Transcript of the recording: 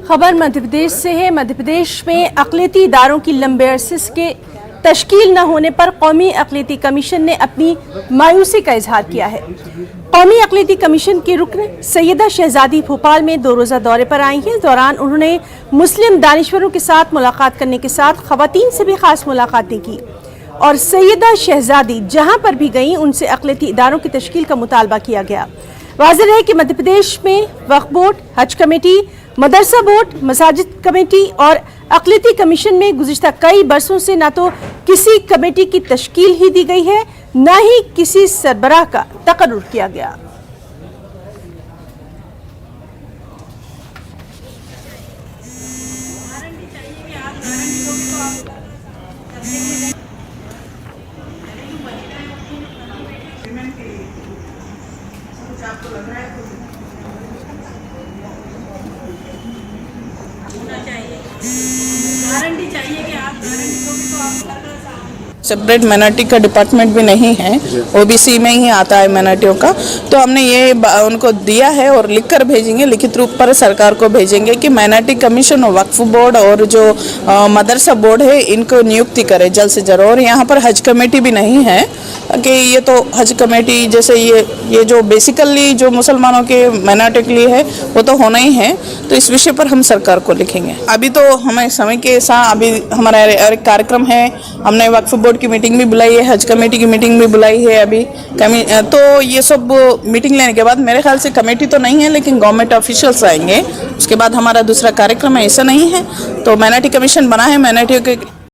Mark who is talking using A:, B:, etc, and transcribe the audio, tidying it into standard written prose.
A: खबर मध्य प्रदेश से है। मध्य प्रदेश में अक़लियती इदारों की लंबे अरसे के तश्कील न होने पर कौमी अक़लियती कमीशन ने अपनी मायूसी का इजहार किया है। कौमी अक़लियती कमीशन की रुकन सैयदा शहजादी भोपाल में 2 रोज़ा दौरे पर आई हैं। इस दौरान उन्होंने मुस्लिम दानिश्वरों के साथ मुलाकात करने के साथ ख़वातीन से भी खास मुलाकातें की और सैयदा शहजादी जहां पर भी गईं उनसे अक़लियती इदारों की तश्कील का मुतालबा किया गया। वाज़ेह है कि मध्य प्रदेश में वक्फ बोर्ड, हज कमेटी, मदरसा बोर्ड, मसाजिद कमेटी और अक़लियती कमीशन में गुज़िश्ता कई बरसों से न तो किसी कमेटी की तश्कील ही दी गई है, न ही किसी सरबराह का तकर्रुर किया गया।
B: आपको लग रहा है होना चाहिए, गारंटी चाहिए कि आप गारंटी दोगे तो आप
C: सेपरेट माइनॉरिटी का डिपार्टमेंट भी नहीं है, ओबीसी में ही आता है माइनॉरिटियों का। तो हमने ये उनको दिया है और लिख कर भेजेंगे, लिखित रूप पर सरकार को भेजेंगे कि माइनॉरिटी कमीशन और वक्फ बोर्ड और जो मदरसा बोर्ड है इनको नियुक्ति करे जल्द से जल्द। और यहाँ पर हज कमेटी भी नहीं है कि ये तो हज कमेटी जैसे ये जो बेसिकली जो मुसलमानों के माइनॉरिटी के लिए है वो तो होना ही है। तो इस विषय पर हम सरकार को लिखेंगे। अभी तो हमें समय के साथ अभी हमारा एक कार्यक्रम है, हमने वक्फ बोर्ड की मीटिंग भी बुलाई है, हज कमेटी की मीटिंग भी बुलाई है अभी। तो ये सब मीटिंग लेने के बाद मेरे ख्याल से कमेटी तो नहीं है लेकिन गवर्नमेंट ऑफिशियल्स आएंगे, उसके बाद हमारा दूसरा कार्यक्रम है, ऐसा नहीं है। तो माइनॉरिटी कमीशन बना है, माइनॉरिटियों के